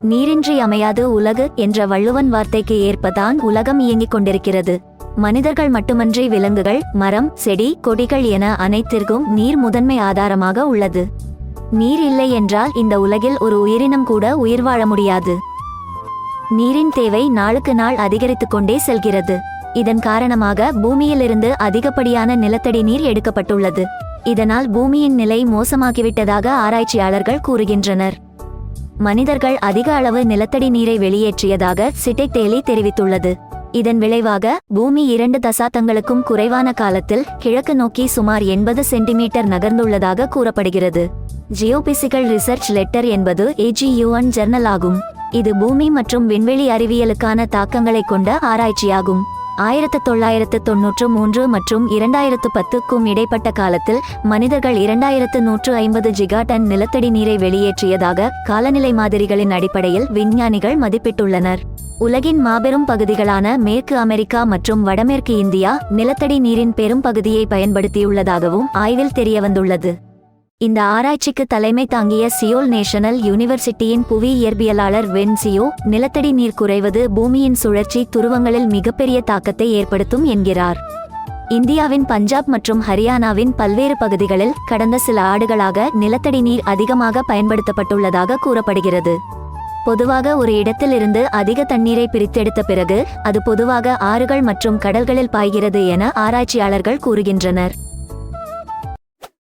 நீரின்றி அமையாது உலகு என்ற வள்ளுவன் வார்த்தைக்கு ஏற்பதான் உலகம் இயங்கிக் கொண்டிருக்கிறது. மனிதர்கள் மட்டுமன்றி விலங்குகள், மரம், செடி, கொடிகள் என அனைத்திற்கும் நீர் முதன்மை ஆதாரமாக உள்ளது. நீர் இல்லை என்றால் இந்த உலகில் ஒரு உயிரினம் கூட உயிர் வாழ முடியாது. நீரின் தேவை நாளுக்கு நாள் அதிகரித்துக் கொண்டே செல்கிறது. இதன் காரணமாக பூமியிலிருந்து அதிகப்படியான நிலத்தடி நீர் எடுக்கப்பட்டுள்ளது. இதனால் பூமியின் நிலை மோசமாகிவிட்டதாக ஆராய்ச்சியாளர்கள் கூறுகின்றனர். மனிதர்கள் அதிக அளவு நிலத்தடி நீரை வெளியேற்றியதாக சிட்டெக் டெய்லி தெரிவித்துள்ளது. இதன் விளைவாக பூமி 2 தசாப்தங்களுக்கும் குறைவான காலத்தில் கிழக்கு நோக்கி சுமார் 80 சென்டிமீட்டர் நகர்ந்துள்ளதாக கூறப்படுகிறது. ஜியோபிசிக்கல் ரிசர்ச் லெட்டர் என்பது AGUN ஜர்னல் ஆகும். இது பூமி மற்றும் விண்வெளி அறிவியலுக்கான தாக்கங்களை கொண்ட ஆராய்ச்சியாகும். 1993 மற்றும் 2010க்கும் இடைப்பட்ட காலத்தில் மனிதர்கள் 2150 ஜிகாடன் நிலத்தடி நீரை வெளியேற்றியதாக காலநிலை மாதிரிகளின் அடிப்படையில் விஞ்ஞானிகள் மதிப்பிட்டுள்ளனர். உலகின் மாபெரும் பகுதிகளான மேற்கு அமெரிக்கா மற்றும் வடமேற்கு இந்தியா நிலத்தடி நீரின் பெரும் பகுதியை பயன்படுத்தியுள்ளதாகவும் ஆய்வில் தெரியவந்துள்ளது. இந்த ஆராய்ச்சிக்கு தலைமை தாங்கிய சியோல் நேஷனல் யூனிவர்சிட்டியின் புவி இயற்பியலாளர் வென் சியோ, நிலத்தடி நீர் குறைவது பூமியின் சுழற்சி துருவங்களில் மிகப்பெரிய தாக்கத்தை ஏற்படுத்தும் என்கிறார். இந்தியாவின் பஞ்சாப் மற்றும் ஹரியானாவின் பல்வேறு பகுதிகளில் கடந்த சில ஆண்டுகளாக நிலத்தடி நீர் அதிகமாக பயன்படுத்தப்பட்டுள்ளதாக கூறப்படுகிறது. பொதுவாக ஒரு இடத்திலிருந்து அதிக தண்ணீரை பிரித்தெடுத்த பிறகு அது பொதுவாக ஆறுகள் மற்றும் கடல்களில் பாய்கிறது என ஆராய்ச்சியாளர்கள் கூறுகின்றனர்.